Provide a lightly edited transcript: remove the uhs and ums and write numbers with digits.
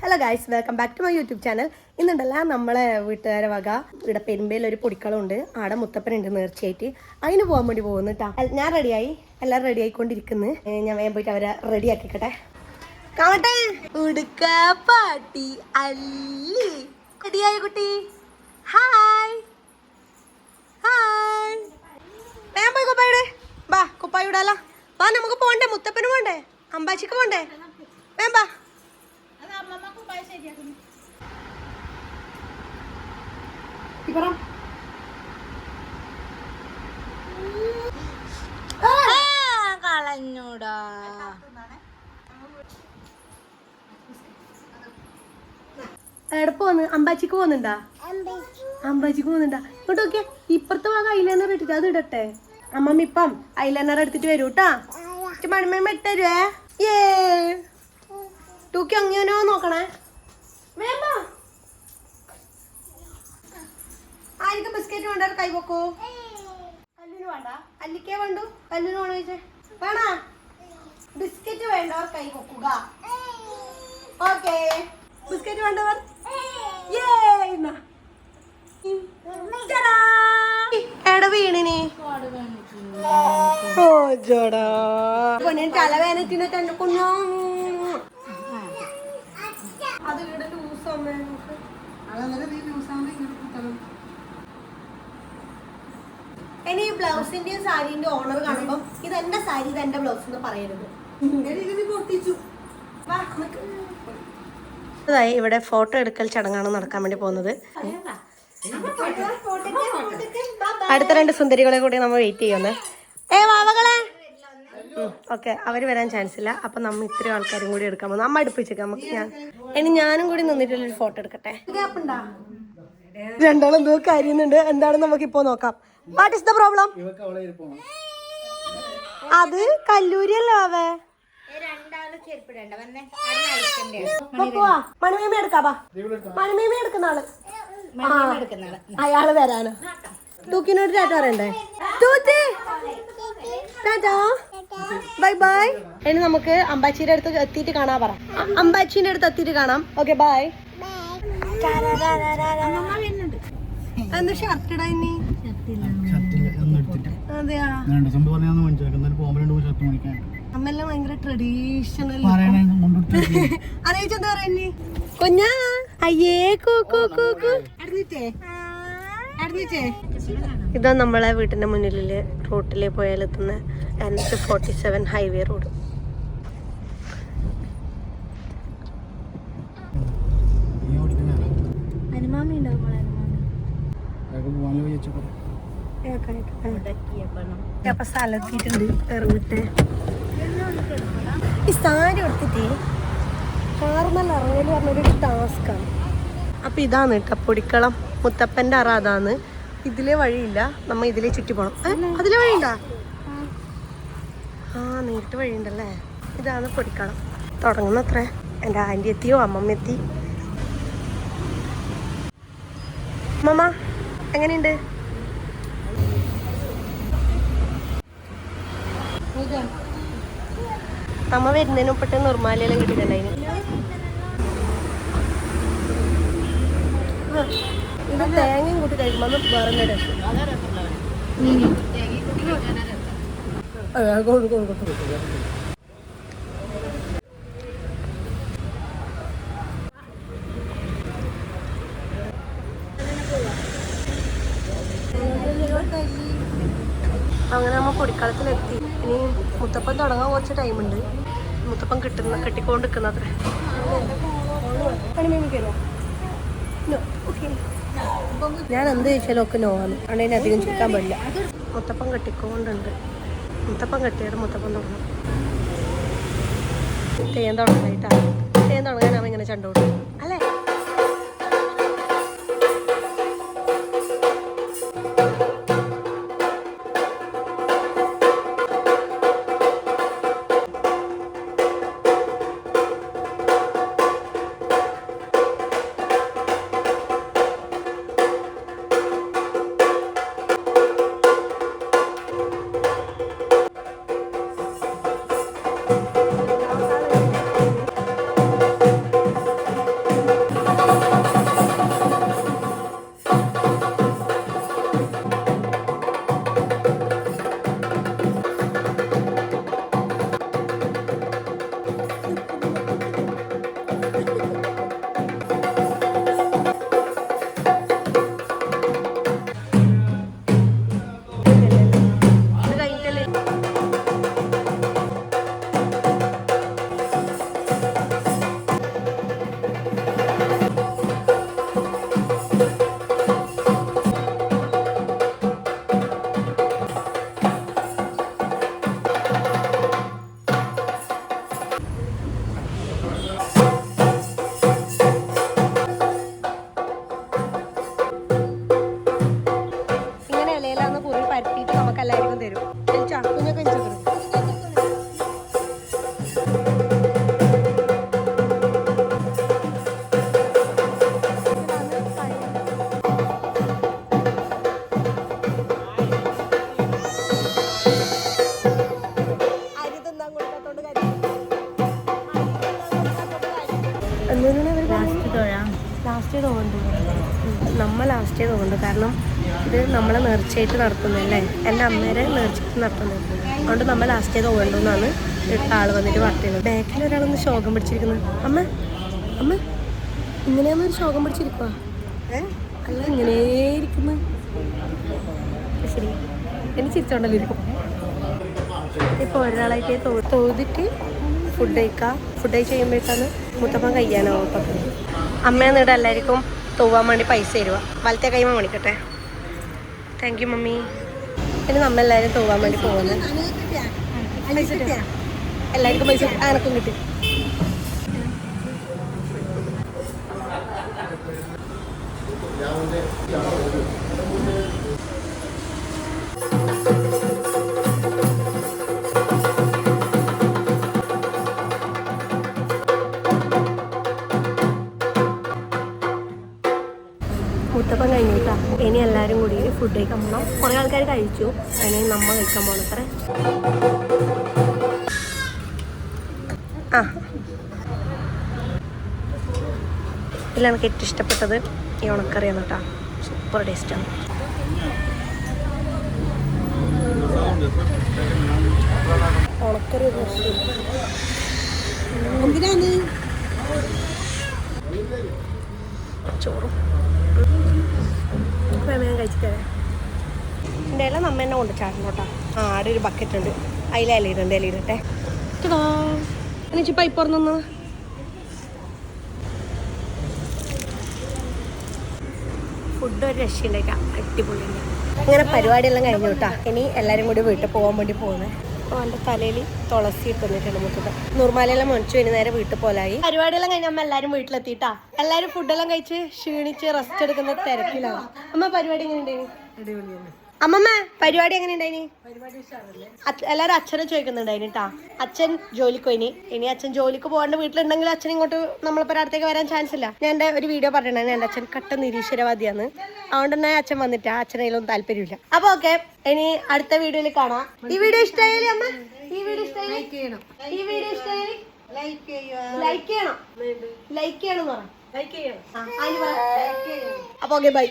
Hello guys, welcome back to my YouTube channel. ഇന്നുണ്ടല്ല നമ്മളെ വീട്ടുകാരെ വക ഇവിടെ പെരുമ്പയിൽ ഒരു പൊടിക്കളമുണ്ട്. ആടെ മുത്തപ്പനുണ്ട് നേർച്ചയായിട്ട്. അതിന് പോകാൻ വേണ്ടി പോകുന്നു കേട്ടോ. ഞാൻ റെഡിയായി, എല്ലാവരും റെഡി ആയിക്കൊണ്ടിരിക്കുന്നു. ഞാൻ വേഗം പോയിട്ട് അവരെ റെഡി ആക്കിക്കട്ടെ. കാണട്ടെ ഉടുക്ക പാട്ടി അല്ലി റെഡിയായി കുട്ടി. ഹായ് ഹായ്, വേഗം പോയി കുപ്പായുടെ ബാ. കുപ്പായി വിടാലോ. വാ, നമുക്ക് പോണ്ടേ, മുത്തപ്പന് പോണ്ടേ, അമ്പാച്ചിക്ക് പോണ്ടേ. വേഗം ബാ. കളഞ്ഞൂടാ. എവിടെ പോന്ന്? അമ്പാച്ചിക്ക് പോകുന്നുണ്ടാ? അമ്പാച്ചിക്ക് പോകുന്നുണ്ടാ? ഇങ്ങോട്ട് നോക്കിയാ, ഇപ്പുറത്തെ ഭാഗം ഐലൈനർ ഇട്ടിട്ട് അത് ഇടട്ടെ. അമ്മമ്മ ഇപ്പം ഐലൈനർ എടുത്തിട്ട് വരൂ കേട്ടാ. മണിമേമ ഇട്ടരുവേ. ഏ തൂക്കി അങ്ങനെയോ നോക്കണേ. വേണ്ട, ആയിരിക്കും ബിസ്ക്കറ്റ് വേണ്ട. കൈ വെക്കൂ. കല്ലിന് വേണ്ട, അല്ലിക്കേ വേണ്ടു. കല്ലിന് വേണോ ചോദിച്ചേ? വേണ. ബിസ്ക്കറ്റ് വേണ്ടവർ കൈ വെക്കുക. ഓക്കെ, ബിസ്ക്കറ്റ് വേണ്ടവർ എട വീണിനി. ഓ ജോടാ തലവേനത്തിന് തന്നെ കുഞ്ഞോ. അത് ഇവിടെ ലൂസാമേ. ഇനി ഈ ബ്ലൗസിന്റെയും സാരിന്റെ ഓണർ കാണുമ്പോ ഇത് എന്റെ സാരി, ഇത് എന്റെ ബ്ലൗസ് എന്ന് പറയരുത്. ഇവിടെ ഫോട്ടോ എടുക്കൽ ചടങ്ങാണ് നടക്കാൻ വേണ്ടി പോകുന്നത്. അടുത്ത രണ്ട് സുന്ദരികളെ കൂടി നമ്മൾ വെയിറ്റ് ചെയ്യുന്നത്. വാവകളെ ഓക്കെ, അവര് വരാൻ ചാൻസ് ഇല്ല. അപ്പൊ നമ്മ ഇത്രയും ആൾക്കാരും കൂടി എടുക്കാൻ പോകുന്നു. അമ്മ അടുപ്പിച്ചേക്കാം നമുക്ക്. ഇനി ഞാനും കൂടി നിന്നിട്ടുള്ളൊരു ഫോട്ടോ എടുക്കട്ടെ. രണ്ടാളും എന്തോ കാര്യന്നുണ്ട്. എന്താണെന്ന് നമുക്ക് ഇപ്പൊ നോക്കാം. What is the problem? അത് കല്ലൂരി അല്ലോ അവേ. മണിമേമ എടുക്കാപ്പാ. മണിമേമ എടുക്കുന്ന ആള് അയാള് വരാനോ. തൂക്കിനോട് ടാറ്റ പറയണ്ടേ? തൂത്തി ടാറ്റാ ബൈ ബൈ. ഇനി നമുക്ക് അമ്പാച്ചിയുടെ അടുത്ത് എത്തിയിട്ട് കാണാൻ പറ. അമ്പാച്ചിന്റെ അടുത്ത് എത്തിയിട്ട് കാണാം. Okay bye. എന്താ ഷർട്ട് ഇടാ ഇനി? അതെയാ, അമ്മെല്ലാം ഭയങ്കര ട്രഡീഷണൽ. അറിയിച്ചെന്താ പറയുന്നേ കുഞ്ഞാ? അയ്യേ ഇതാ നമ്മളെ വീട്ടിന്റെ മുന്നിലെ റോട്ടിലെ പോയാലെത്തുന്ന NH-47 ഹൈവേ റോഡ്. അപ്പൊ സ്ഥലത്തിട്ടുണ്ട് ഇറങ്ങിട്ട് ഈ സാരി എടുത്തിട്ട് കാർന്നല്ല ഇറങ്ങല് പറഞ്ഞൊരു ടാസ്ക്കാണ്. അപ്പൊ ഇതാണ് കേട്ടോ പൊടിക്കളം. മുത്തപ്പന്റെ അറ അതാണ്. ഇതിലെ വഴിയില്ല, നമ്മ ഇതിലെ ചുറ്റി പോണം. അതിലെ വഴിയുണ്ടാ? നേരിട്ട് വഴിയുണ്ടല്ലേ. ഇതാണ് പൊടിക്കളം. തുടങ്ങുന്നത്ര എൻ്റെ ആൻറ്റി എത്തിയോ അമ്മമ്മ എത്തി. അമ്മമ്മ എങ്ങനെയുണ്ട്? അമ്മ വരുന്നതിന് മുപ്പിട്ട് നിർമ്മാലയെല്ലാം കിട്ടിയിട്ടുണ്ടായിന്. ഇത് തേങ്ങയും കൂട്ടി കഴിക്കുമ്പോൾ വേറെ രസം. അങ്ങനെ നമ്മ പൊടിക്കളത്തിലെത്തി. ഇനി മുത്തപ്പൻ തുടങ്ങാൻ കുറച്ച് ടൈമുണ്ട്. മുത്തപ്പൻ കെട്ടിക്കൊണ്ടിരിക്കുന്ന അത്ര. ഞാൻ എന്ത് ചോദിച്ചാലും ഒക്കെ നോന്ന്. അതുകൊണ്ട് അധികം ചുറ്റാൻ പാടില്ല. മുത്തപ്പൻ കെട്ടിക്കൊണ്ടുണ്ട്. മുത്തപ്പൻ കെട്ടിയാൽ മുത്തപ്പൻ തുടങ്ങും. തേൻ തുടങ്ങായിട്ടാണ്. തേൻ തുടങ്ങാനാവും ഇങ്ങനെ ചണ്ടോടും അല്ലേ? നമ്മൾ ലാസ്റ്റേ തോന്നുന്നു. കാരണം ഇത് നമ്മളെ നേർച്ചയായിട്ട് നടത്തുന്നതല്ലേ, എൻ്റെ അമ്മേരെ നേർച്ചയായിട്ട് നടത്തുന്നത്. അതുകൊണ്ട് നമ്മൾ ലാസ്റ്റേ തോന്നുന്നു എന്നാണ് ആൾ വന്നിട്ട് പറഞ്ഞത്. ബാക്കിൽ ഒരാളൊന്ന് ശോകം പിടിച്ചിരിക്കുന്നത്. അമ്മ അമ്മ ഇങ്ങനെയാന്നൊരു ശോകം പിടിച്ചിരിക്കുക. അല്ല ഇങ്ങനെ ഇരിക്കുന്നു. ശരി, എനിക്ക് ചിരിച്ചോണ്ടല്ലോ ഇരിക്കും. ഇപ്പോൾ ഒരാളായിട്ട് തോതിട്ട് ഫുഡ് കഴിക്കാം. ഫുഡ് കഴിച്ച് കഴിയുമ്പോഴേക്കാണ് മുത്തപ്പൻ കഴിയാനാവും. അമ്മയെന്ന് ഇവിടെ എല്ലാവർക്കും തൂവാൻ വേണ്ടി പൈസ തരുക. വലത്തെ കൈമ മണിക്കട്ടെ. Thank you mummy. ഇനി നമ്മളെല്ലാവരും തൂവാൻ വേണ്ടി പോകുന്നത്. എല്ലാവർക്കും പൈസ ആനക്കും കിട്ടി. മുത്തപ്പം കഴിഞ്ഞിട്ടാ. ഇനി എല്ലാവരും കൂടി ഫുഡ് കഴിക്കാൻ പോകണം. കുറേ ആൾക്കാർ കഴിച്ചു, ഇനി നമ്മ കഴിക്കാൻ പോകണം. അത്ര ഇതിൽ എനിക്ക് ഏറ്റവും ഇഷ്ടപ്പെട്ടത് ഈ ഉണക്കറിയാണ് കേട്ടോ. സൂപ്പർ ടേസ്റ്റാണ്. ഉണക്കറി എന്തിനാണ് ചോറും വേഗം കഴിച്ചിട്ടേ. എൻ്റെ ഇല നമ്മ തന്നെ കൊണ്ട് ചാടണം കേട്ടോ. ആടെ ഒരു ബക്കറ്റ് ഉണ്ട്, അതിൽ ഇലയിടുണ്ട്. ഇലയിടട്ടെ. എന്നിട്ട് പൈപ്പ് തുറന്നു. ഫുഡ് ഒരു രക്ഷയുണ്ടായിട്ടാ, അടിപൊളിയുണ്ട്. ഇങ്ങനെ പരിപാടിയെല്ലാം കഴിഞ്ഞു കേട്ടാ. ഇനി എല്ലാവരും കൂടി വീട്ടിൽ പോകാൻ വേണ്ടി പോകുന്നത്. അപ്പോൾ എൻ്റെ തലയിൽ തുളസി ഇട്ടിട്ടുണ്ട് മുത്തത്. നൂർമാലയെല്ലാം മുണിച്ചു കഴിഞ്ഞ് നേരെ വീട്ടിൽ പോലായി. പരിപാടിയെല്ലാം കഴിഞ്ഞ് അമ്മ എല്ലാവരും വീട്ടിലെത്തിയിട്ടാ. എല്ലാവരും ഫുഡെല്ലാം കഴിച്ച് ക്ഷീണിച്ച് റെസ്റ്റ് എടുക്കുന്ന തിരക്കിലാണ്. അമ്മ പരിപാടി എങ്ങനെ ഉണ്ടായിന്? അമ്മമ്മ പരിപാടി എങ്ങനെ ഉണ്ടായിന്? എല്ലാവരും അച്ഛനെ ചോദിക്കുന്നുണ്ടായിന് കേട്ടാ. അച്ഛൻ ജോലിക്ക് പോയിനി. ഇനി അച്ഛൻ ജോലിക്ക് പോകാണ്ട് വീട്ടിലുണ്ടെങ്കിൽ അച്ഛൻ ഇങ്ങോട്ട് നമ്മളിപ്പോൾ അടുത്തേക്ക് വരാൻ ചാൻസ് ഇല്ല. ഞാൻ എൻ്റെ ഒരു വീഡിയോ പറഞ്ഞിട്ടുണ്ടായിരുന്നു. എൻ്റെ അച്ഛൻ കട്ട നിരീശ്വരവാദിയാണ്. അതുകൊണ്ട് തന്നെ അച്ഛൻ വന്നിട്ടാ. അച്ഛനതിലൊന്നും താല്പര്യമില്ല. അപ്പൊ ഓക്കെ, ഇനി അടുത്ത വീഡിയോയിൽ കാണാം. ഈ വീഡിയോ ഇഷ്ടമായാലും അമ്മ ഈ വീഡിയോ ഇഷ്ടമായി ലൈക്ക് ചെയ്യണം. ലൈക്ക് ചെയ്യണം എന്ന് പറയാം. അപ്പൊ ഓക്കെ, ബൈ.